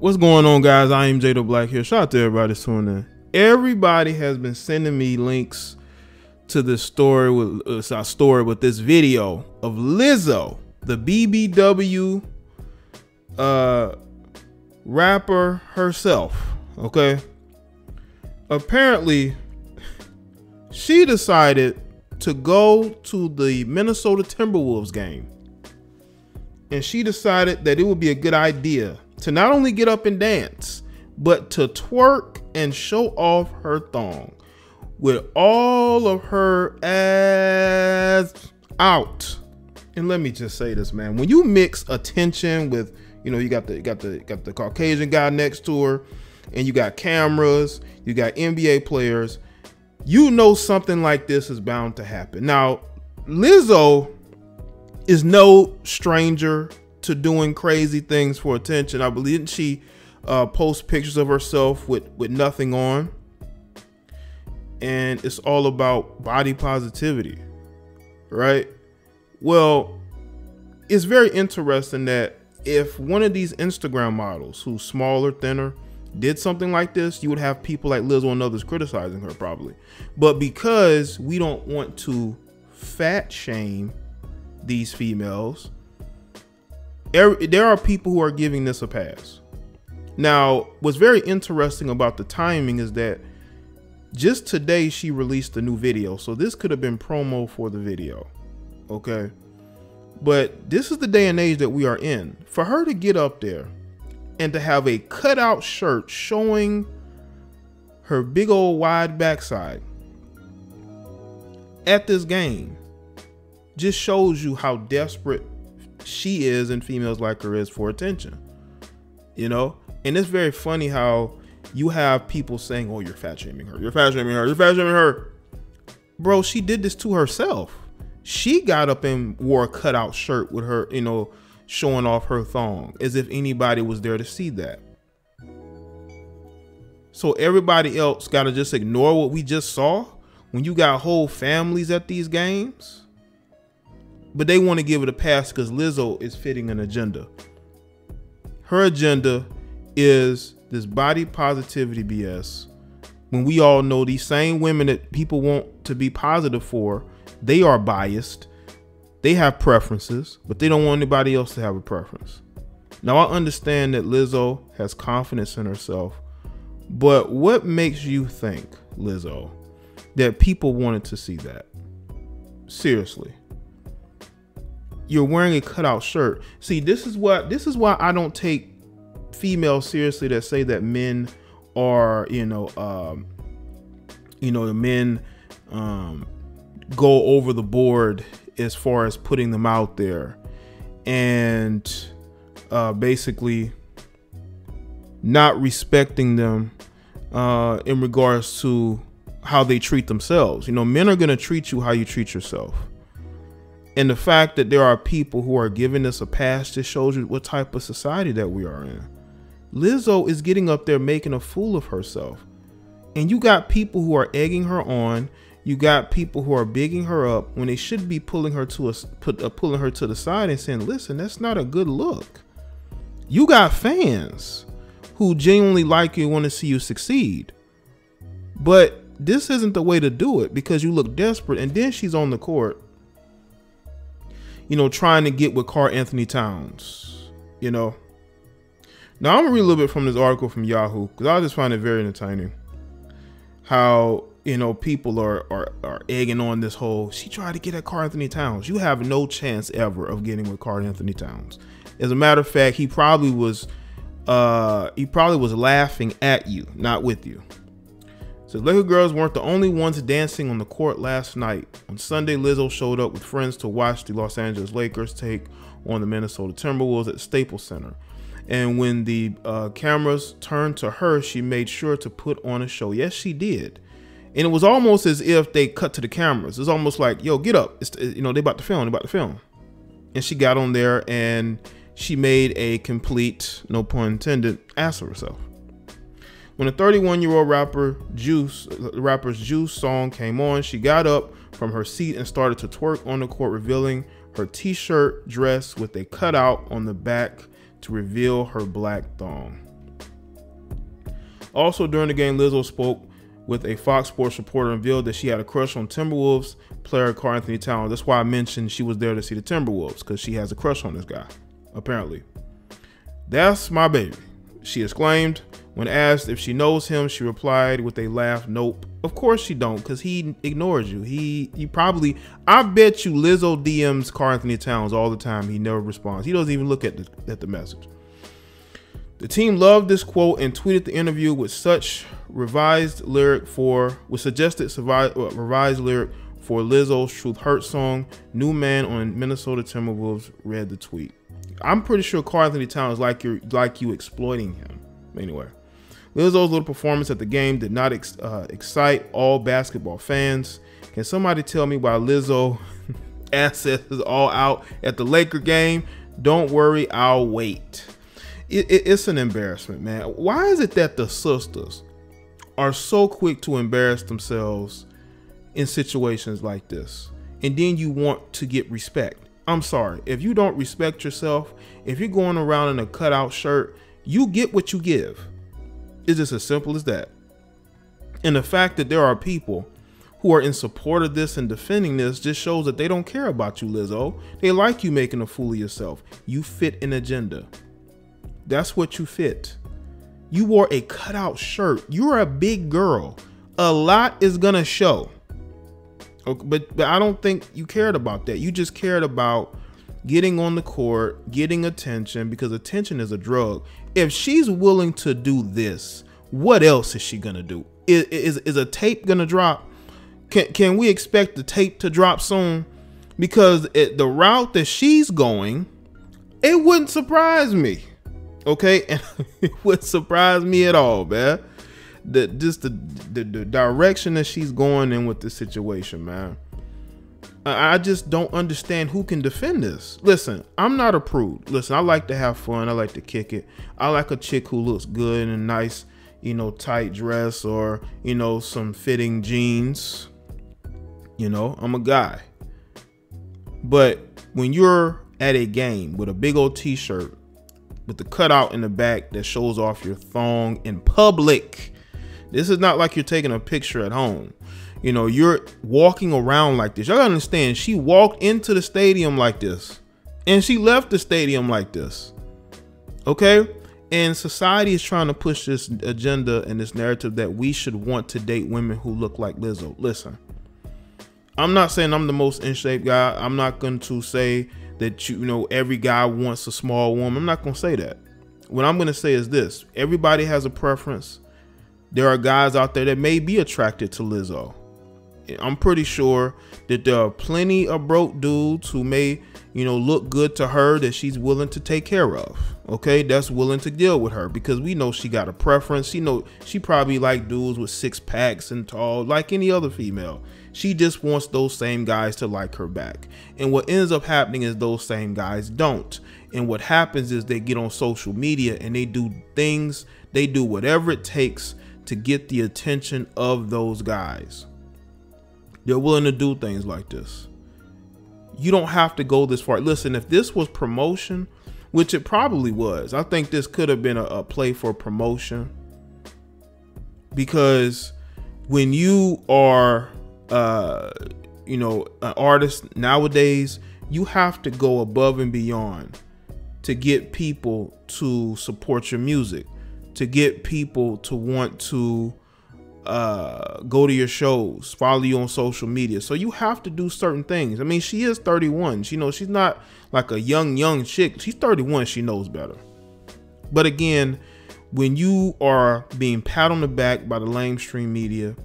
What's going on, guys? I am Jaye here. Shout out to everybody that's tuning in. Everybody has been sending me links to this story with this video of Lizzo, the BBW rapper herself. Okay, apparently she decided to go to the Minnesota Timberwolves game, and she decided that it would be a good idea to not only get up and dance, but to twerk and show off her thong with all of her ass out. And let me just say this, man, when you mix attention with, you know, you got the Caucasian guy next to her, and you got cameras, you got NBA players, you know something like this is bound to happen. Now, Lizzo is no stranger to doing crazy things for attention. I believe she posts pictures of herself with nothing on, and it's all about body positivity, right? Well, it's very interesting that if one of these Instagram models who's smaller, thinner, did something like this, you would have people like Lizzo and others criticizing her probably. But because we don't want to fat shame these females, there are people who are giving this a pass. Now, what's very interesting about the timing is that just today she released a new video. So this could have been promo for the video. Okay. But this is the day and age that we are in. For her to get up there and to have a cutout shirt showing her big old wide backside at this game just shows you how desperate she is, and females like her is, for attention, you know. And it's very funny how you have people saying, oh, you're fat shaming her, you're fat shaming her, you're fat shaming her. Bro, she did this to herself. She got up and wore a cutout shirt with her, you know, showing off her thong as if anybody was there to see that. So everybody else got to just ignore what we just saw when you got whole families at these games. But they want to give it a pass because Lizzo is fitting an agenda. Her agenda is this body positivity BS. When we all know these same women that people want to be positive for, they are biased. They have preferences, but they don't want anybody else to have a preference. Now, I understand that Lizzo has confidence in herself, but what makes you think, Lizzo, that people wanted to see that? Seriously. You're wearing a cutout shirt. See, this is why I don't take females seriously that say that men are, the men go over the board as far as putting them out there and basically not respecting them in regards to how they treat themselves. You know, men are going to treat you how you treat yourself. And the fact that there are people who are giving this a pass just shows you what type of society that we are in. Lizzo is getting up there making a fool of herself. And you got people who are egging her on. You got people who are bigging her up when they should be pulling her to the side and saying, listen, that's not a good look. You got fans who genuinely like you and want to see you succeed. But this isn't the way to do it, because you look desperate. And then she's on the court, you know, trying to get with Karl-Anthony Towns, you know. Now, I'm gonna read a little bit from this article from Yahoo, because I just find it very entertaining how, you know, people are egging on this whole, she tried to get at Karl-Anthony Towns. You have no chance ever of getting with Karl-Anthony Towns. As a matter of fact, he probably was laughing at you, not with you. So Laker girls weren't the only ones dancing on the court last night. On Sunday, Lizzo showed up with friends to watch the Los Angeles Lakers take on the Minnesota Timberwolves at Staples Center. And when the cameras turned to her, she made sure to put on a show. Yes, she did. And it was almost as if they cut to the cameras. It's almost like, yo, get up. You know, they about to film. And she got on there and she made a complete, no pun intended, ass of herself. When the 31-year-old rapper's Juice song came on, she got up from her seat and started to twerk on the court, revealing her t-shirt dress with a cutout on the back to reveal her black thong. Also during the game, Lizzo spoke with a Fox Sports reporter and revealed that she had a crush on Timberwolves player Karl-Anthony Towns. That's why I mentioned she was there to see the Timberwolves, because she has a crush on this guy, apparently. "That's my baby," she exclaimed. When asked if she knows him, she replied with a laugh, "Nope, of course she don't, because he ignores you. He probably, I bet you Lizzo DMs Karl-Anthony Towns all the time. He never responds. He doesn't even look at the message." The team loved this quote and tweeted the interview with suggested revised lyric for Lizzo's Truth Hurts song. New man on Minnesota Timberwolves read the tweet. I'm pretty sure Karl-Anthony Towns like you exploiting him. Anyway, Lizzo's little performance at the game did not excite all basketball fans. Can somebody tell me why Lizzo assets is all out at the Laker game? Don't worry, I'll wait. It's an embarrassment, man. Why is it that the sisters are so quick to embarrass themselves in situations like this, and then you want to get respect? I'm sorry, if you don't respect yourself, if you're going around in a cutout shirt, you get what you give. It's just as simple as that. And the fact that there are people who are in support of this and defending this just shows that they don't care about you, Lizzo. They like you making a fool of yourself. You fit an agenda. That's what you fit. You wore a cutout shirt. You're a big girl. A lot is gonna show. Okay, but I don't think you cared about that. You just cared about getting on the court, getting attention, because attention is a drug. If she's willing to do this, what else is she gonna do? Is a tape gonna drop? Can we expect the tape to drop soon? Because the route that she's going, it wouldn't surprise me. Okay, and it wouldn't surprise me at all, man. Just the direction that she's going in with this situation, man. I just don't understand who can defend this. Listen, I'm not a prude. Listen, I like to have fun. I like to kick it. I like a chick who looks good in a nice, tight dress, or, some fitting jeans. I'm a guy. But when you're at a game with a big old t-shirt with the cutout in the back that shows off your thong in public, this is not like you're taking a picture at home. You're walking around like this. Y'all gotta understand, she walked into the stadium like this, and she left the stadium like this. Okay? And society is trying to push this agenda and this narrative that we should want to date women who look like Lizzo. Listen, I'm not saying I'm the most in shape guy. I'm not going to say that, every guy wants a small woman. I'm not going to say that. What I'm going to say is this. Everybody has a preference. There are guys out there that may be attracted to Lizzo. I'm pretty sure that there are plenty of broke dudes who may, look good to her, that she's willing to take care of. Okay, that's willing to deal with her, because we know she got a preference. She probably like dudes with 6 packs and tall, like any other female. She just wants those same guys to like her back. And what ends up happening is those same guys don't. And what happens is they get on social media and they do things, they do whatever it takes to get the attention of those guys. They're willing to do things like this. You don't have to go this far. Listen, if this was promotion, which it probably was, I think this could have been a play for promotion. Because when you are, an artist nowadays, you have to go above and beyond to get people to support your music, to get people to want to go to your shows, follow you on social media. So you have to do certain things. I mean, she is 31. She's not like a young chick. She's 31. She knows better. But again, when you are being pat on the back by the lamestream media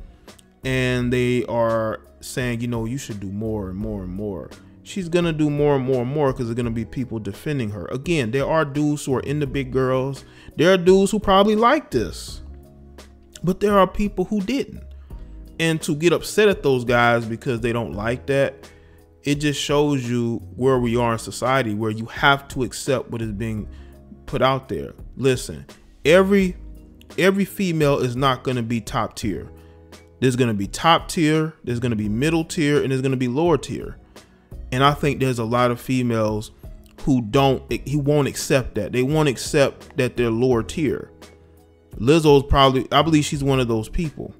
and they are saying, you should do more and more and more, she's going to do more and more and more, because there's going to be people defending her. Again, there are dudes who are into big girls. There are dudes who probably like this. But there are people who didn't. And to get upset at those guys because they don't like that, it just shows you where we are in society, where you have to accept what is being put out there. Listen, every female is not going to be top tier. There's going to be top tier, there's going to be middle tier, and there's going to be lower tier. And I think there's a lot of females who won't accept that. They won't accept that they're lower tier. Lizzo's probably, I believe she's one of those people.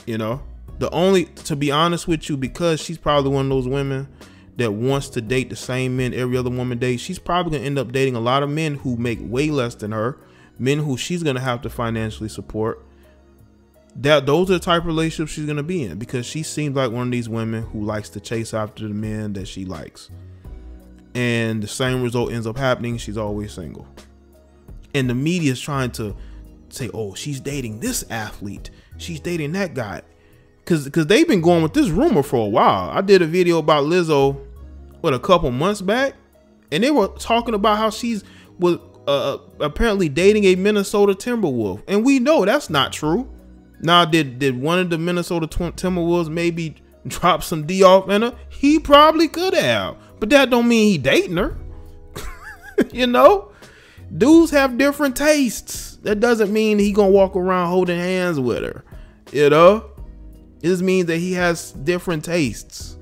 You know, to be honest with you, because she's probably one of those women that wants to date the same men every other woman dates, she's probably gonna end up dating a lot of men who make way less than her, men who she's gonna have to financially support. Those are the type of relationships she's gonna be in, because she seems like one of these women who likes to chase after the men that she likes. And the same result ends up happening. She's always single. And the media is trying to say, oh, she's dating this athlete, she's dating that guy. Because they've been going with this rumor for a while. I did a video about Lizzo, a couple months back, and they were talking about how she's was apparently dating a Minnesota Timberwolf. And we know that's not true. Now, did one of the Minnesota Timberwolves maybe drop some D off in her? He probably could have. But that don't mean he dating her. You know? Dudes have different tastes. That doesn't mean he gonna walk around holding hands with her. You know? It just means that he has different tastes.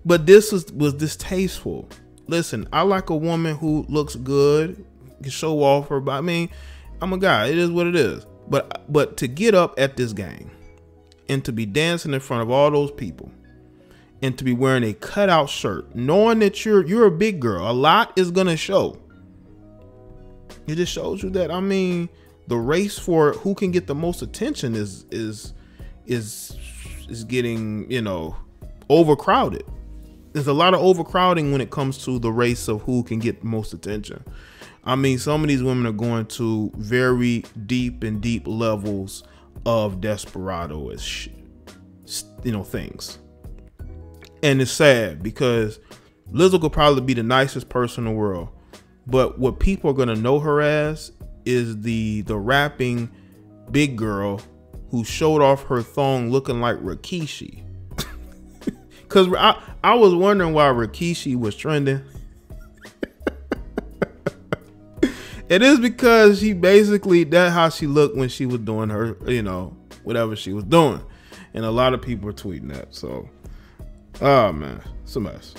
But this was distasteful. Listen, I like a woman who looks good, can show off her body. I mean, I'm a guy. It is what it is. But to get up at this game and to be dancing in front of all those people and to be wearing a cutout shirt, knowing that you're a big girl, a lot is gonna show. It just shows you that, I mean, the race for who can get the most attention is getting, you know, overcrowded. There's a lot of overcrowding when it comes to the race of who can get the most attention. I mean, some of these women are going to very deep levels of desperado-ish, you know, things. And it's sad because Lizzo could probably be the nicest person in the world, but what people are going to know her as is the rapping big girl who showed off her thong looking like Rikishi. Because I was wondering why Rikishi was trending. It is because she basically, that's how she looked when she was doing her, you know, whatever she was doing. And a lot of people were tweeting that. So, oh man, it's a mess.